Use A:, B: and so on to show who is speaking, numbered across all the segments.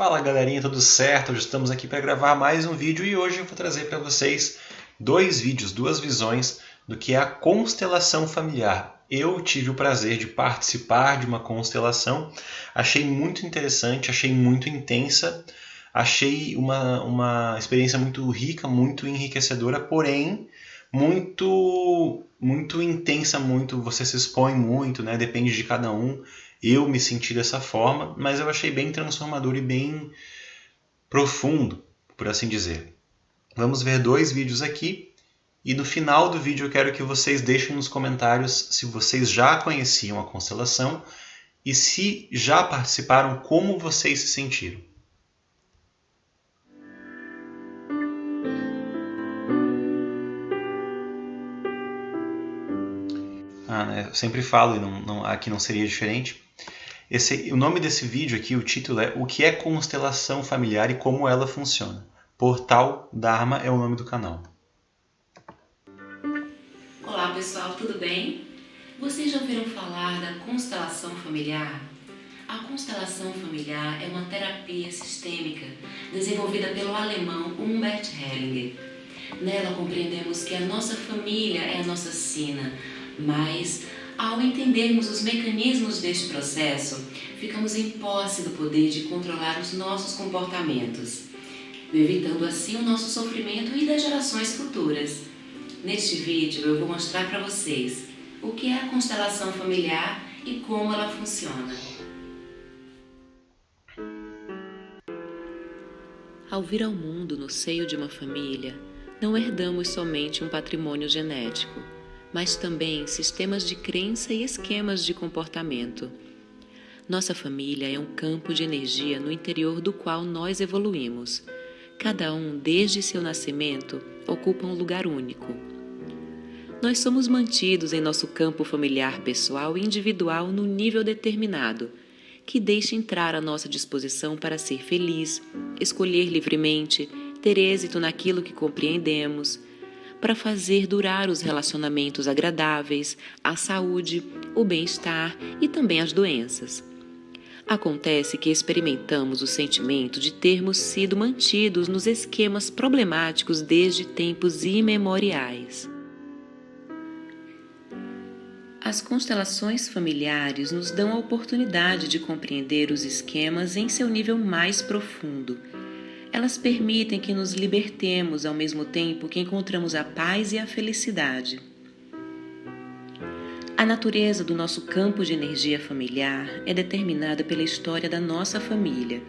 A: Fala galerinha, tudo certo? Hoje estamos aqui para gravar mais um vídeo e hoje eu vou trazer para vocês dois vídeos, duas visões do que é a constelação familiar. Eu tive o prazer de participar de uma constelação, achei muito interessante, achei muito intensa, achei uma experiência muito rica, muito enriquecedora, porém muito intensa, você se expõe muito, né? Depende de cada um. Eu me senti dessa forma, mas eu achei bem transformador e bem profundo, por assim dizer. Vamos ver dois vídeos aqui e no final do vídeo eu quero que vocês deixem nos comentários se vocês já conheciam a constelação e se já participaram, como vocês se sentiram. Eu sempre falo, e aqui não seria diferente. O nome desse vídeo aqui, o título é O que é constelação familiar e como ela funciona. Portal Dharma é o nome do canal.
B: Olá pessoal, tudo bem? Vocês já ouviram falar da constelação familiar? A constelação familiar é uma terapia sistêmica desenvolvida pelo alemão Humbert Hellinger. Nela compreendemos que a nossa família é a nossa sina, mas ao entendermos os mecanismos deste processo, ficamos em posse do poder de controlar os nossos comportamentos, evitando assim o nosso sofrimento e das gerações futuras. Neste vídeo eu vou mostrar para vocês o que é a constelação familiar e como ela funciona. Ao vir ao mundo no seio de uma família, não herdamos somente um patrimônio genético, mas também sistemas de crença e esquemas de comportamento. Nossa família é um campo de energia no interior do qual nós evoluímos. Cada um, desde seu nascimento, ocupa um lugar único. Nós somos mantidos em nosso campo familiar pessoal e individual no nível determinado, que deixa entrar à nossa disposição para ser feliz, escolher livremente, ter êxito naquilo que compreendemos, para fazer durar os relacionamentos agradáveis, a saúde, o bem-estar e também as doenças. Acontece que experimentamos o sentimento de termos sido mantidos nos esquemas problemáticos desde tempos imemoriais. As constelações familiares nos dão a oportunidade de compreender os esquemas em seu nível mais profundo. Elas permitem que nos libertemos ao mesmo tempo que encontramos a paz e a felicidade. A natureza do nosso campo de energia familiar é determinada pela história da nossa família,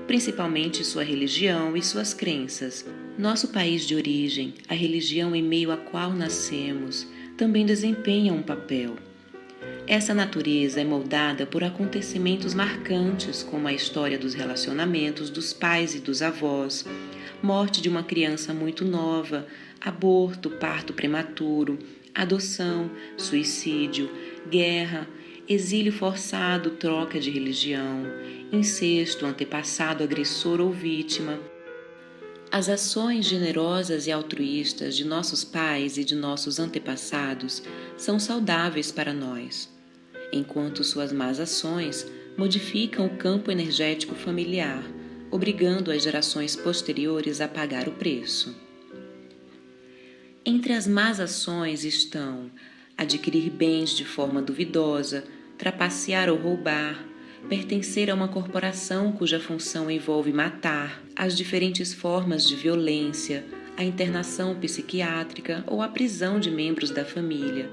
B: principalmente sua religião e suas crenças. Nosso país de origem, a religião em meio à qual nascemos, também desempenha um papel. Essa natureza é moldada por acontecimentos marcantes, como a história dos relacionamentos dos pais e dos avós, morte de uma criança muito nova, aborto, parto prematuro, adoção, suicídio, guerra, exílio forçado, troca de religião, incesto, antepassado agressor ou vítima. As ações generosas e altruístas de nossos pais e de nossos antepassados são saudáveis para nós, enquanto suas más ações modificam o campo energético familiar, obrigando as gerações posteriores a pagar o preço. Entre as más ações estão adquirir bens de forma duvidosa, trapacear ou roubar, pertencer a uma corporação cuja função envolve matar, as diferentes formas de violência, a internação psiquiátrica ou a prisão de membros da família.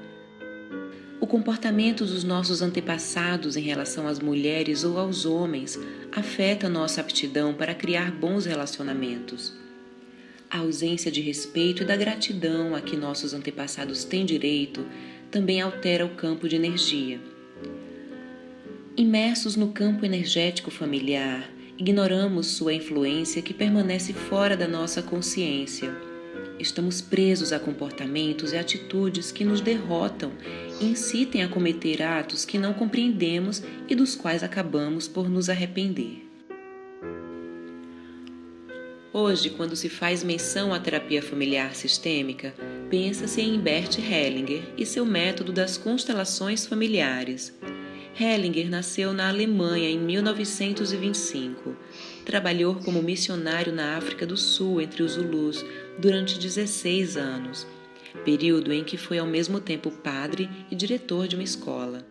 B: O comportamento dos nossos antepassados em relação às mulheres ou aos homens afeta nossa aptidão para criar bons relacionamentos. A ausência de respeito e da gratidão a que nossos antepassados têm direito também altera o campo de energia. Imersos no campo energético familiar, ignoramos sua influência que permanece fora da nossa consciência. Estamos presos a comportamentos e atitudes que nos derrotam e incitem a cometer atos que não compreendemos e dos quais acabamos por nos arrepender. Hoje, quando se faz menção à terapia familiar sistêmica, pensa-se em Humbert Hellinger e seu método das constelações familiares. Hellinger nasceu na Alemanha em 1925. Trabalhou como missionário na África do Sul entre os Zulus durante 16 anos, período em que foi ao mesmo tempo padre e diretor de uma escola.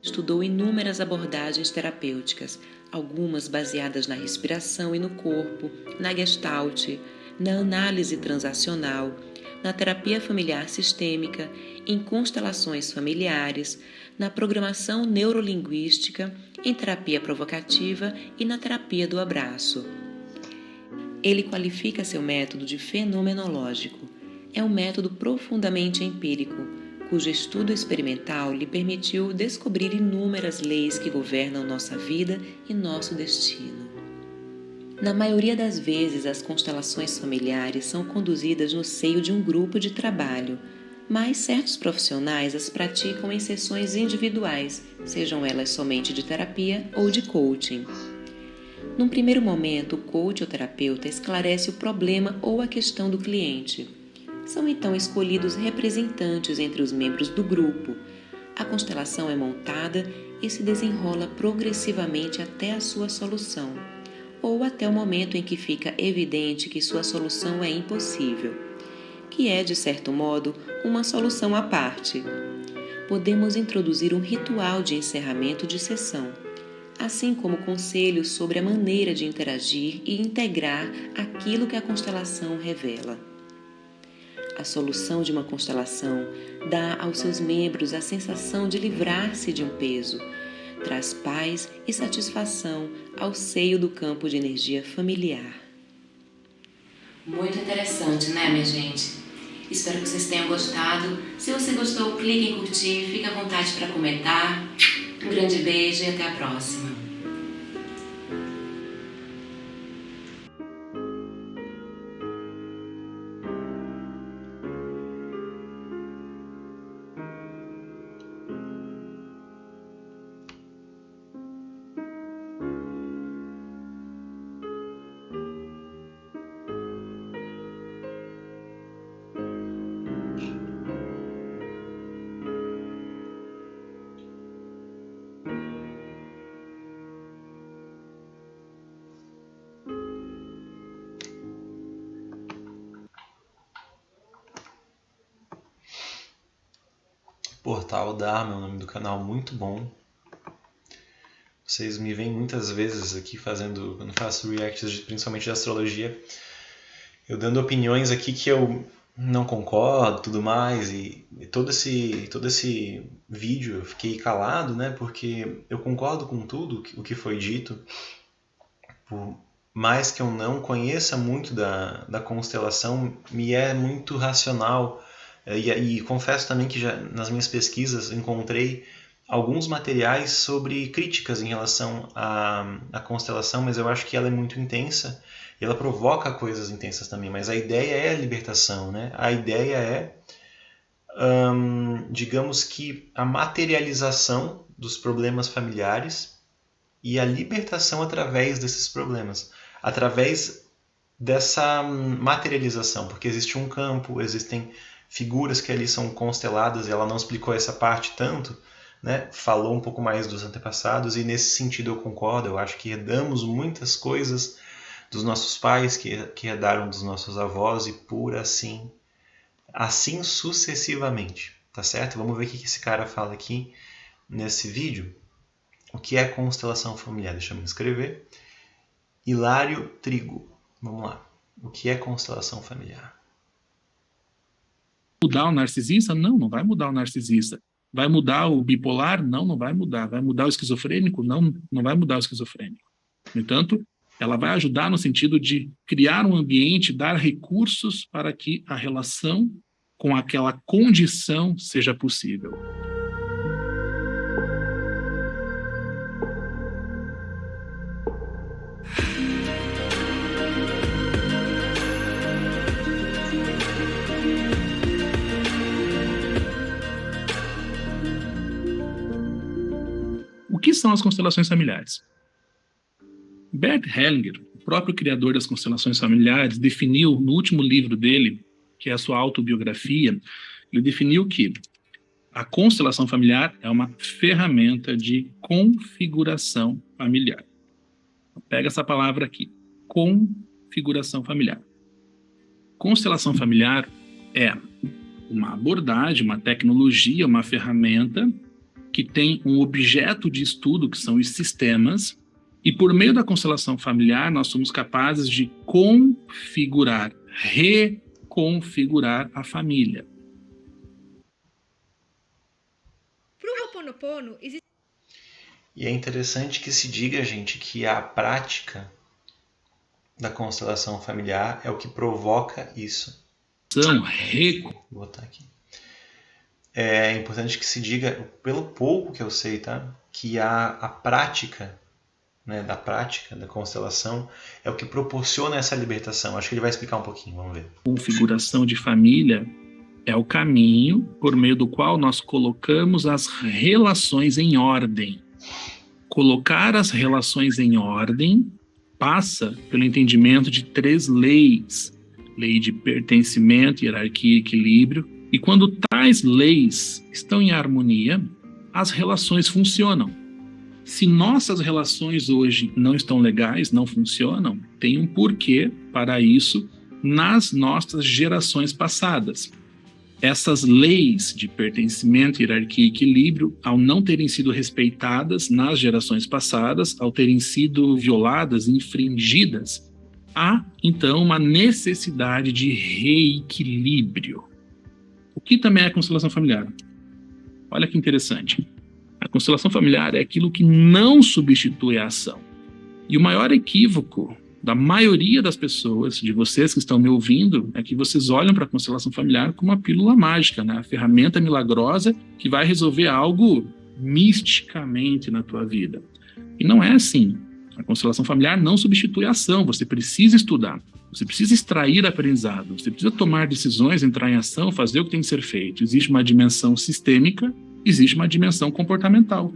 B: Estudou inúmeras abordagens terapêuticas, algumas baseadas na respiração e no corpo, na Gestalt, na análise transacional, na terapia familiar sistêmica, em constelações familiares, na programação neurolinguística, em terapia provocativa e na terapia do abraço. Ele qualifica seu método de fenomenológico. É um método profundamente empírico, cujo estudo experimental lhe permitiu descobrir inúmeras leis que governam nossa vida e nosso destino. Na maioria das vezes, as constelações familiares são conduzidas no seio de um grupo de trabalho, mas certos profissionais as praticam em sessões individuais, sejam elas somente de terapia ou de coaching. Num primeiro momento, o coach ou terapeuta esclarece o problema ou a questão do cliente. São então escolhidos representantes entre os membros do grupo. A constelação é montada e se desenrola progressivamente até a sua solução, ou até o momento em que fica evidente que sua solução é impossível, que é, de certo modo, uma solução à parte. Podemos introduzir um ritual de encerramento de sessão, assim como conselhos sobre a maneira de interagir e integrar aquilo que a constelação revela. A solução de uma constelação dá aos seus membros a sensação de livrar-se de um peso, traz paz e satisfação ao seio do campo de energia familiar. Muito interessante, né, minha gente? Espero que vocês tenham gostado. Se você gostou, clique em curtir, fique à vontade para comentar. Um grande beijo e até a próxima.
A: Portal Dharma é o nome do canal, muito bom. Vocês me veem muitas vezes aqui fazendo, quando faço reacts, principalmente de astrologia, eu dando opiniões aqui que eu não concordo, tudo mais, e todo esse vídeo eu fiquei calado, né, porque eu concordo com tudo o que foi dito, por mais que eu não conheça muito da constelação, me é muito racional. E confesso também que já nas minhas pesquisas encontrei alguns materiais sobre críticas em relação à constelação, mas eu acho que ela é muito intensa e ela provoca coisas intensas também. Mas a ideia é a libertação, né? A ideia é, digamos que, a materialização dos problemas familiares e a libertação através desses problemas, através dessa materialização, porque existe um campo, existem figuras que ali são consteladas, e ela não explicou essa parte tanto, né? Falou um pouco mais dos antepassados, e nesse sentido eu concordo. Eu acho que herdamos muitas coisas dos nossos pais, que herdaram dos nossos avós, e por assim sucessivamente, tá certo? Vamos ver o que esse cara fala aqui nesse vídeo. O que é constelação familiar? Deixa eu me inscrever. Hilário Trigo. Vamos lá. O que é constelação familiar?
C: Mudar o narcisista? Não, não vai mudar o narcisista. Vai mudar o bipolar? Não, não vai mudar. Vai mudar o esquizofrênico? Não, não vai mudar o esquizofrênico. No entanto, ela vai ajudar no sentido de criar um ambiente, dar recursos para que a relação com aquela condição seja possível. O que são as constelações familiares? Bert Hellinger, o próprio criador das constelações familiares, definiu no último livro dele, que é a sua autobiografia, ele definiu que A constelação familiar é uma ferramenta de configuração familiar. Pega essa palavra aqui, configuração familiar. Constelação familiar é uma abordagem, uma tecnologia, uma ferramenta que tem um objeto de estudo, que são os sistemas, e por meio da constelação familiar nós somos capazes de configurar, reconfigurar a família.
D: Pro Ho'oponopono existe...
A: E é interessante que se diga, gente, que a prática da constelação familiar é o que provoca isso. Vou botar aqui. É importante que se diga, pelo pouco que eu sei, tá? Que a prática, né, da prática da constelação é o que proporciona essa libertação. Acho que ele vai explicar um pouquinho, vamos ver.
C: Configuração de família é o caminho por meio do qual nós colocamos as relações em ordem. Colocar as relações em ordem passa pelo entendimento de 3 leis. Lei de pertencimento, hierarquia e equilíbrio. E quando tais leis estão em harmonia, as relações funcionam. Se nossas relações hoje não estão legais, não funcionam, tem um porquê para isso nas nossas gerações passadas. Essas leis de pertencimento, hierarquia e equilíbrio, ao não terem sido respeitadas nas gerações passadas, ao terem sido violadas, infringidas, há, então, uma necessidade de reequilíbrio. O que também é a constelação familiar? Olha que interessante. A constelação familiar é aquilo que não substitui a ação. E o maior equívoco da maioria das pessoas, de vocês que estão me ouvindo, é que vocês olham para a constelação familiar como uma pílula mágica, né? A ferramenta milagrosa que vai resolver algo misticamente na tua vida. E não é assim. A constelação familiar não substitui a ação. Você precisa estudar, você precisa extrair aprendizado, você precisa tomar decisões, entrar em ação, fazer o que tem que ser feito. Existe uma dimensão sistêmica, existe uma dimensão comportamental.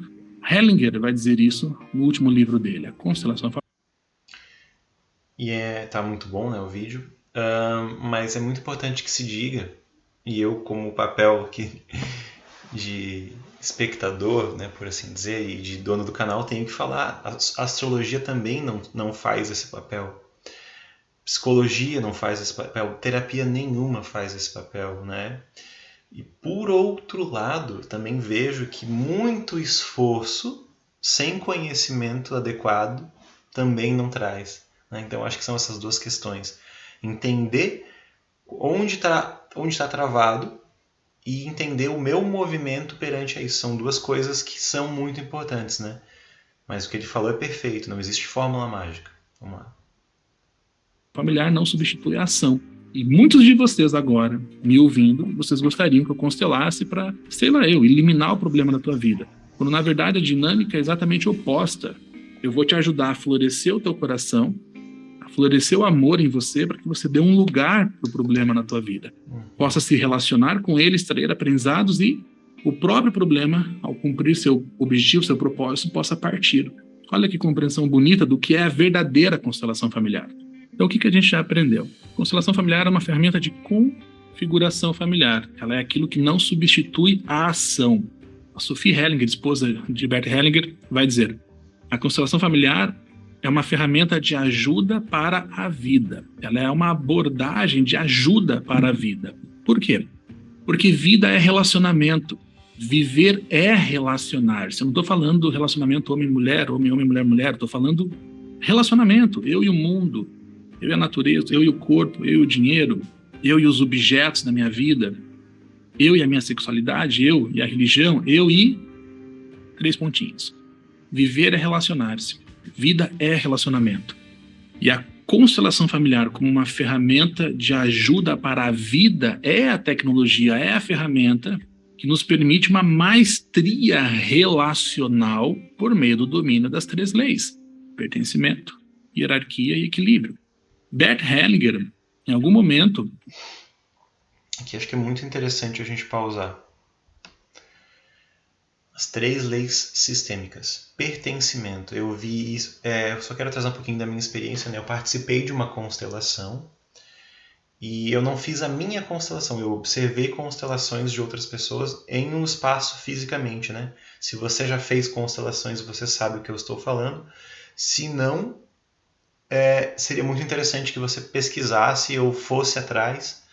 C: Hellinger vai dizer isso no último livro dele, A Constelação Familiar.
A: E tá muito bom, né, o vídeo, mas é muito importante que se diga, e eu como papel aqui de espectador, né, por assim dizer, e de dono do canal, tenho que falar, a astrologia também não faz esse papel, psicologia não faz esse papel, terapia nenhuma faz esse papel, né? E por outro lado, também vejo que muito esforço sem conhecimento adequado também não traz. Então, acho que são essas duas questões. Entender onde está travado e entender o meu movimento perante a isso. São duas coisas que são muito importantes, né? Mas o que ele falou é perfeito, não existe fórmula mágica. Vamos lá.
C: Familiar não substitui a ação. E muitos de vocês agora, me ouvindo, vocês gostariam que eu constelasse para, sei lá eu, eliminar o problema da tua vida. Quando, na verdade, a dinâmica é exatamente oposta. Eu vou te ajudar a florescer o teu coração, florescer o amor em você para que você dê um lugar para o problema na tua vida. Possa se relacionar com ele, extrair aprendizados e o próprio problema, ao cumprir seu objetivo, seu propósito, possa partir. Olha que compreensão bonita do que é a verdadeira constelação familiar. Então, o que a gente já aprendeu? Constelação familiar é uma ferramenta de configuração familiar. Ela é aquilo que não substitui a ação. A Sophie Hellinger, esposa de Bert Hellinger, vai dizer: a constelação familiar é uma ferramenta de ajuda para a vida. Ela é uma abordagem de ajuda para a vida. Por quê? Porque vida é relacionamento. Viver é relacionar-se. Eu não estou falando do relacionamento homem-mulher, homem-homem, mulher-mulher. Estou falando relacionamento. Eu e o mundo, eu e a natureza, eu e o corpo, eu e o dinheiro, eu e os objetos da minha vida, eu e a minha sexualidade, eu e a religião, eu e 3 pontinhos. Viver é relacionar-se. Vida é relacionamento. E a constelação familiar como uma ferramenta de ajuda para a vida é a tecnologia, é a ferramenta que nos permite uma maestria relacional por meio do domínio das 3 leis: pertencimento, hierarquia e equilíbrio. Bert Hellinger, em algum momento...
A: Aqui acho que é muito interessante a gente pausar. As 3 leis sistêmicas. Pertencimento. Eu vi isso. Eu só quero trazer um pouquinho da minha experiência, né? Eu participei de uma constelação E eu não fiz a minha constelação, eu observei constelações de outras pessoas em um espaço fisicamente, né? Se você já fez constelações, você sabe o que eu estou falando. Se não, seria muito interessante que você pesquisasse ou fosse atrás,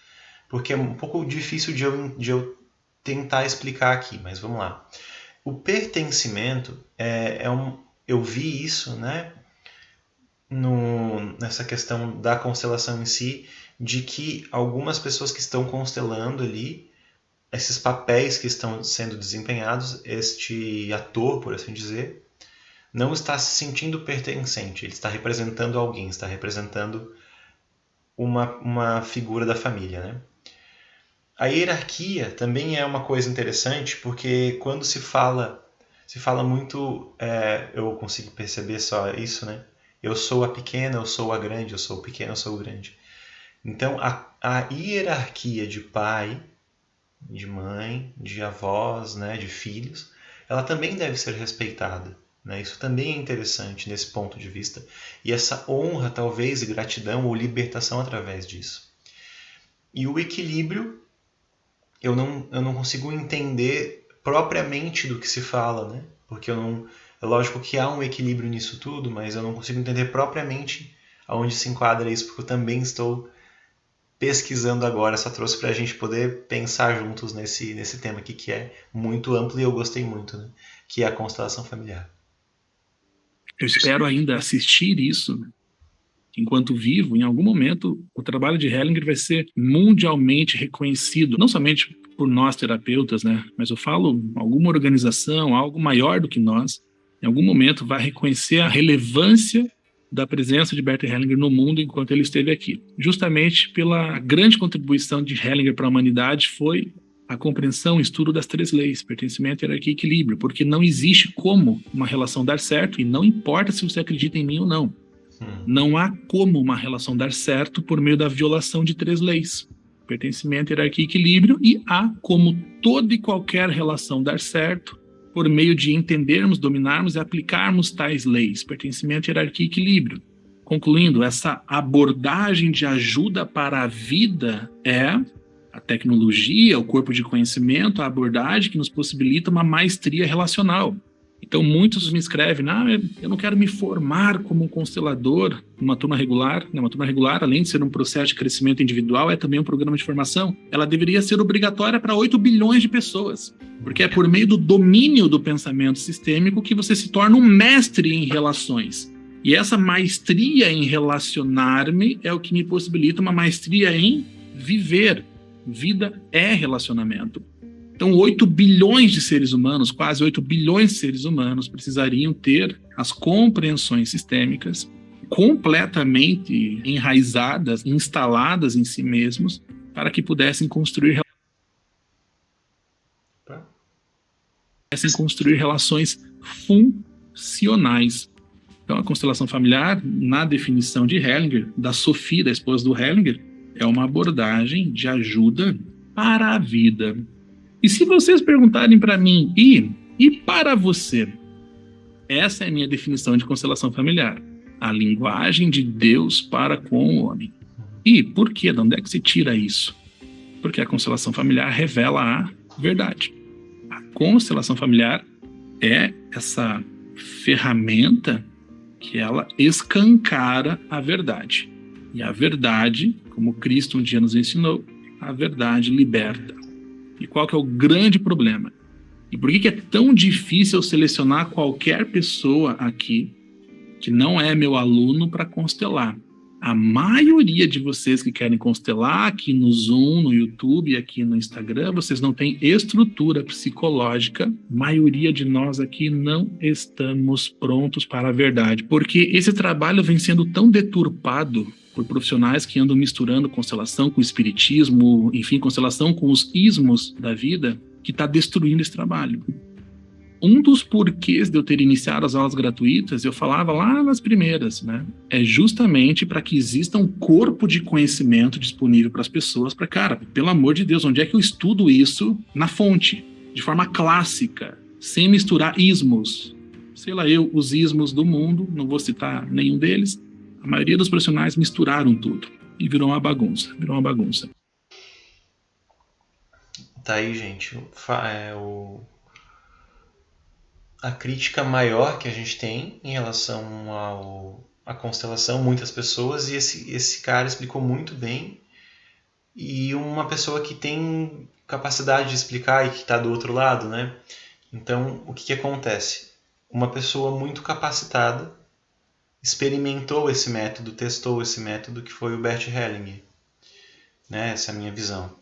A: porque é um pouco difícil de eu tentar explicar aqui, mas vamos lá. O pertencimento eu vi isso, né, nessa questão da constelação em si, de que algumas pessoas que estão constelando ali, esses papéis que estão sendo desempenhados, este ator, por assim dizer, não está se sentindo pertencente, ele está representando alguém, está representando uma figura da família, né? A hierarquia também é uma coisa interessante, porque quando se fala muito, eu consigo perceber só isso, né? Eu sou a pequena, eu sou a grande, eu sou o pequeno, eu sou o grande. Então, a hierarquia de pai, de mãe, de avós, né, de filhos, ela também deve ser respeitada, né? Isso também é interessante nesse ponto de vista. E essa honra, talvez, e gratidão ou libertação através disso. E o equilíbrio, eu não consigo entender propriamente do que se fala, né? Porque é lógico que há um equilíbrio nisso tudo, mas eu não consigo entender propriamente aonde se enquadra isso, porque eu também estou pesquisando agora, só trouxe para a gente poder pensar juntos nesse tema aqui, que é muito amplo e eu gostei muito, né? Que é a constelação familiar.
C: Eu espero ainda assistir isso enquanto vivo. Em algum momento, o trabalho de Hellinger vai ser mundialmente reconhecido, não somente por nós terapeutas, né? Mas eu falo, alguma organização, algo maior do que nós, em algum momento vai reconhecer a relevância da presença de Bert Hellinger no mundo enquanto ele esteve aqui. Justamente pela grande contribuição de Hellinger para a humanidade foi a compreensão e estudo das 3 leis, pertencimento, hierarquia e equilíbrio, porque não existe como uma relação dar certo, e não importa se você acredita em mim ou não. Não há como uma relação dar certo por meio da violação de 3 leis, pertencimento, hierarquia e equilíbrio, e há como toda e qualquer relação dar certo por meio de entendermos, dominarmos e aplicarmos tais leis, pertencimento, hierarquia e equilíbrio. Concluindo, essa abordagem de ajuda para a vida é a tecnologia, o corpo de conhecimento, a abordagem que nos possibilita uma maestria relacional. Então, muitos me escrevem, eu não quero me formar como um constelador numa turma regular. Uma turma regular, além de ser um processo de crescimento individual, é também um programa de formação. Ela deveria ser obrigatória para 8 bilhões de pessoas, porque é por meio do domínio do pensamento sistêmico que você se torna um mestre em relações. E essa maestria em relacionar-me é o que me possibilita uma maestria em viver. Vida é relacionamento. Então, 8 bilhões de seres humanos, quase 8 bilhões de seres humanos, precisariam ter as compreensões sistêmicas completamente enraizadas, instaladas em si mesmos, para que pudessem construir relações funcionais. Então, a constelação familiar, na definição de Hellinger, da Sophie, da esposa do Hellinger, é uma abordagem de ajuda para a vida. E se vocês perguntarem para mim, e para você? Essa é a minha definição de constelação familiar. A linguagem de Deus para com o homem. E por quê? De onde é que se tira isso? Porque a constelação familiar revela a verdade. A constelação familiar é essa ferramenta que ela escancara a verdade. E a verdade, como Cristo um dia nos ensinou, a verdade liberta. E qual que é o grande problema? E por que é tão difícil selecionar qualquer pessoa aqui que não é meu aluno para constelar? A maioria de vocês que querem constelar aqui no Zoom, no YouTube, aqui no Instagram, vocês não têm estrutura psicológica. A maioria de nós aqui não estamos prontos para a verdade, porque esse trabalho vem sendo tão deturpado por profissionais que andam misturando constelação com espiritismo, enfim, constelação com os ismos da vida, que está destruindo esse trabalho. Um dos porquês de eu ter iniciado as aulas gratuitas, eu falava lá nas primeiras, né? É justamente para que exista um corpo de conhecimento disponível para as pessoas, para, cara, pelo amor de Deus, onde é que eu estudo isso na fonte, de forma clássica, sem misturar ismos? Sei lá, os ismos do mundo, não vou citar nenhum deles, a maioria dos profissionais misturaram tudo. e virou uma bagunça.
A: Tá aí, gente. A crítica maior que a gente tem em relação à constelação, muitas pessoas, e esse cara explicou muito bem, e uma pessoa que tem capacidade de explicar e que está do outro lado, né? Então, o que acontece? Uma pessoa muito capacitada experimentou esse método, testou esse método, que foi o Bert Hellinger, né? Essa é a minha visão.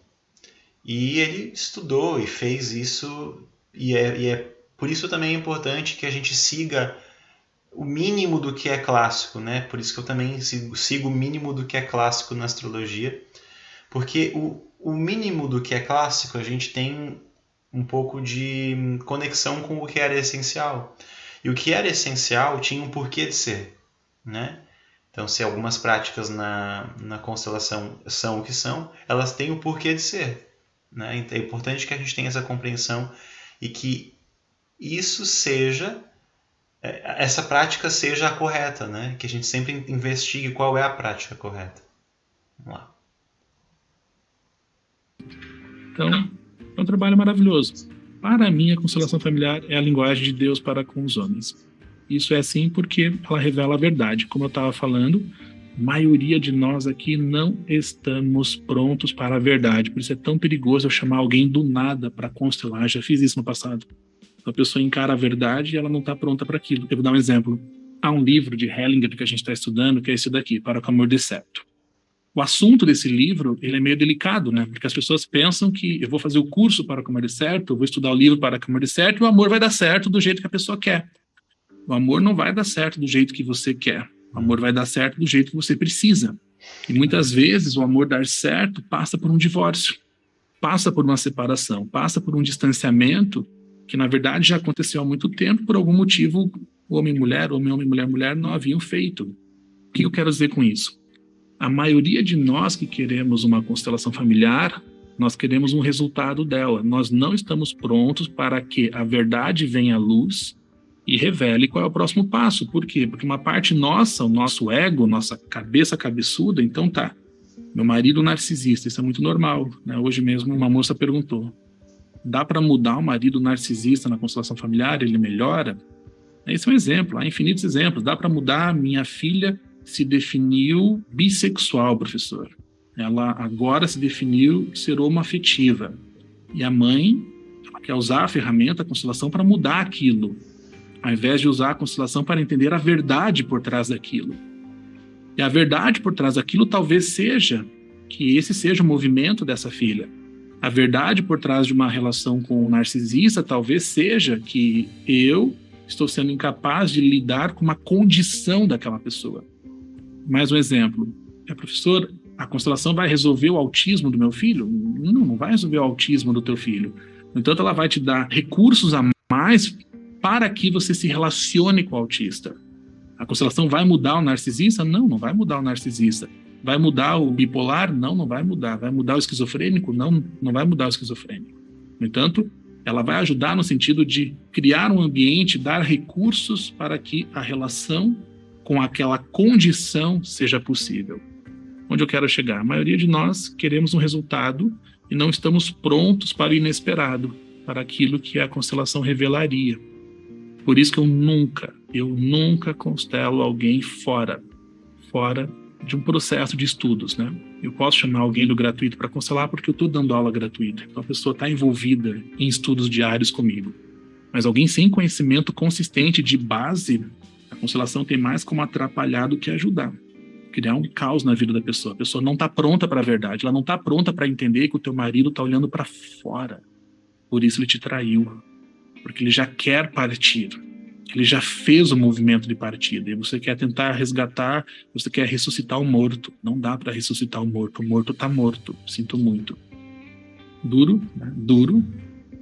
A: E ele estudou e fez isso, e é por isso também é importante que a gente siga o mínimo do que é clássico, né? Por isso que eu também sigo o mínimo do que é clássico na astrologia, porque o mínimo do que é clássico a gente tem um pouco de conexão com o que era essencial. E o que era essencial tinha um porquê de ser, né? Então, se algumas práticas na constelação são o que são, elas têm o porquê de ser, né? Então, é importante que a gente tenha essa compreensão e que essa prática seja a correta, né? Que a gente sempre investigue qual é a prática correta. Vamos lá.
C: Então, é um trabalho maravilhoso. Para mim, a constelação familiar é a linguagem de Deus para com os homens. Isso é assim porque ela revela a verdade. Como eu estava falando, a maioria de nós aqui não estamos prontos para a verdade. Por isso é tão perigoso eu chamar alguém do nada para constelar. Já fiz isso no passado. A pessoa encara a verdade e ela não está pronta para aquilo. Eu vou dar um exemplo. Há um livro de Hellinger que a gente está estudando, que é esse daqui, Para o Amor de Certo. O assunto desse livro, ele é meio delicado, né? Porque as pessoas pensam que eu vou fazer o curso para o amor de certo, eu vou estudar o livro para o amor de certo, e o amor vai dar certo do jeito que a pessoa quer. O amor não vai dar certo do jeito que você quer. O amor vai dar certo do jeito que você precisa. E muitas vezes o amor dar certo passa por um divórcio, passa por uma separação, passa por um distanciamento que na verdade já aconteceu há muito tempo, por algum motivo homem e mulher, mulher não haviam feito. O que eu quero dizer com isso? A maioria de nós que queremos uma constelação familiar, nós queremos um resultado dela. Nós não estamos prontos para que a verdade venha à luz e revele qual é o próximo passo. Por quê? Porque uma parte nossa, o nosso ego, nossa cabeça cabeçuda, então tá, meu marido narcisista, isso é muito normal, né? Hoje mesmo uma moça perguntou, dá para mudar o marido narcisista na constelação familiar? Ele melhora? Esse é um exemplo, há infinitos exemplos. Dá para mudar? Minha filha se definiu bissexual, professor. Ela agora se definiu ser homoafetiva. E a mãe, ela quer usar a ferramenta, a constelação, para mudar aquilo, ao invés de usar a constelação para entender a verdade por trás daquilo. E a verdade por trás daquilo talvez seja que esse seja o movimento dessa filha. A verdade por trás de uma relação com o narcisista talvez seja que eu estou sendo incapaz de lidar com uma condição daquela pessoa. Mais um exemplo. Professor, a constelação vai resolver o autismo do meu filho? Não vai resolver o autismo do teu filho. No entanto, ela vai te dar recursos a mais para que você se relacione com o autista. A constelação vai mudar o narcisista? Não vai mudar o narcisista. Vai mudar o bipolar? Não vai mudar. Vai mudar o esquizofrênico? Não vai mudar o esquizofrênico. No entanto, ela vai ajudar no sentido de criar um ambiente, dar recursos para que a relação com aquela condição seja possível. Onde eu quero chegar? A maioria de nós queremos um resultado e não estamos prontos para o inesperado, para aquilo que a constelação revelaria. Por isso que eu nunca constelo alguém fora de um processo de estudos, né? Eu posso chamar alguém do gratuito para constelar porque eu estou dando aula gratuita. Então a pessoa está envolvida em estudos diários comigo. Mas alguém sem conhecimento consistente de base, a constelação tem mais como atrapalhar do que ajudar. Criar um caos na vida da pessoa. A pessoa não está pronta para a verdade, ela não está pronta para entender que o teu marido está olhando para fora. Por isso ele te traiu. Porque ele já quer partir. Ele já fez o movimento de partida. E você quer tentar resgatar, você quer ressuscitar o morto. Não dá para ressuscitar o morto está morto. Sinto muito. Duro, né? Duro.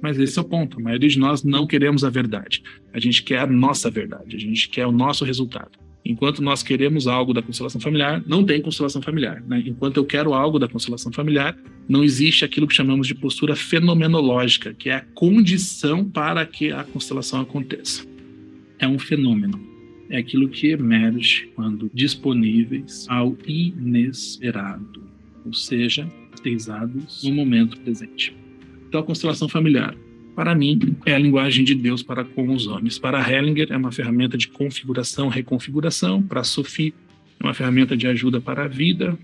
C: Mas esse é o ponto. A maioria de nós não queremos a verdade. A gente quer a nossa verdade. A gente quer o nosso resultado. Enquanto nós queremos algo da constelação familiar, não tem constelação familiar, né? Enquanto eu quero algo da constelação familiar, não existe aquilo que chamamos de postura fenomenológica, que é a condição para que a constelação aconteça. É um fenômeno. é aquilo que emerge quando disponíveis ao inesperado, ou seja, utilizados no momento presente. Então, a constelação familiar, para mim, é a linguagem de Deus para com os homens. Para Hellinger, é uma ferramenta de configuração, reconfiguração. Para Sophie, é uma ferramenta de ajuda para a vida.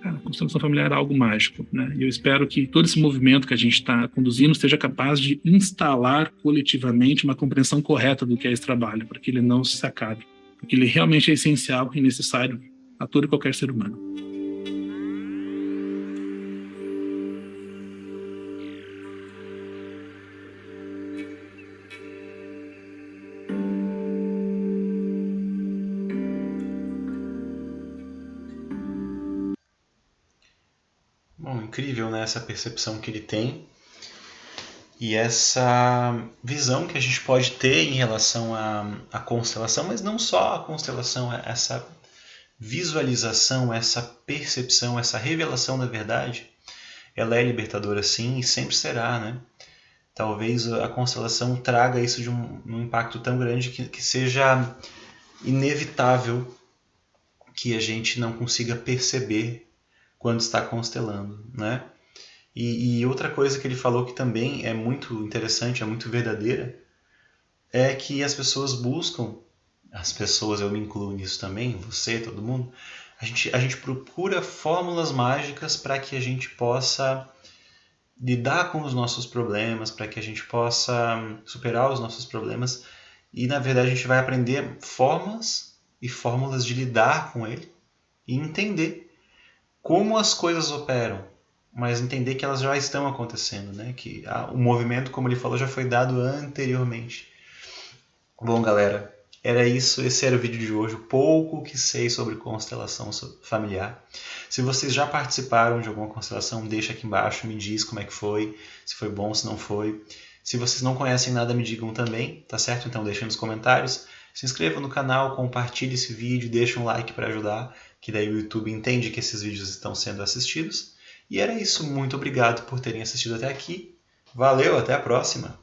C: A constelação familiar é algo mágico, né? E eu espero que todo esse movimento que a gente está conduzindo seja capaz de instalar coletivamente uma compreensão correta do que é esse trabalho, para que ele não se acabe, porque ele realmente é essencial e necessário a todo e qualquer ser humano.
A: Bom, incrível, né? Essa percepção que ele tem e essa visão que a gente pode ter em relação à constelação, mas não só a constelação, essa visualização, essa percepção, essa revelação da verdade, ela é libertadora sim e sempre será, né? Talvez a constelação traga isso de um impacto tão grande que seja inevitável que a gente não consiga perceber quando está constelando, né? E outra coisa que ele falou que também é muito interessante, é muito verdadeira, é que as pessoas buscam, as pessoas, eu me incluo nisso também, você, todo mundo, a gente procura fórmulas mágicas para que a gente possa lidar com os nossos problemas, para que a gente possa superar os nossos problemas, e na verdade a gente vai aprender formas e fórmulas de lidar com ele e entender como as coisas operam, mas entender que elas já estão acontecendo, né? Que o movimento, como ele falou, já foi dado anteriormente. Bom, galera, era isso. Esse era o vídeo de hoje. O pouco que sei sobre constelação familiar. Se vocês já participaram de alguma constelação, deixa aqui embaixo, me diz como é que foi, se foi bom, se não foi. Se vocês não conhecem nada, me digam também, tá certo? Então deixem nos comentários. Se inscreva no canal, compartilhe esse vídeo, deixa um like para ajudar, que daí o YouTube entende que esses vídeos estão sendo assistidos. E era isso. Muito obrigado por terem assistido até aqui. Valeu, até a próxima!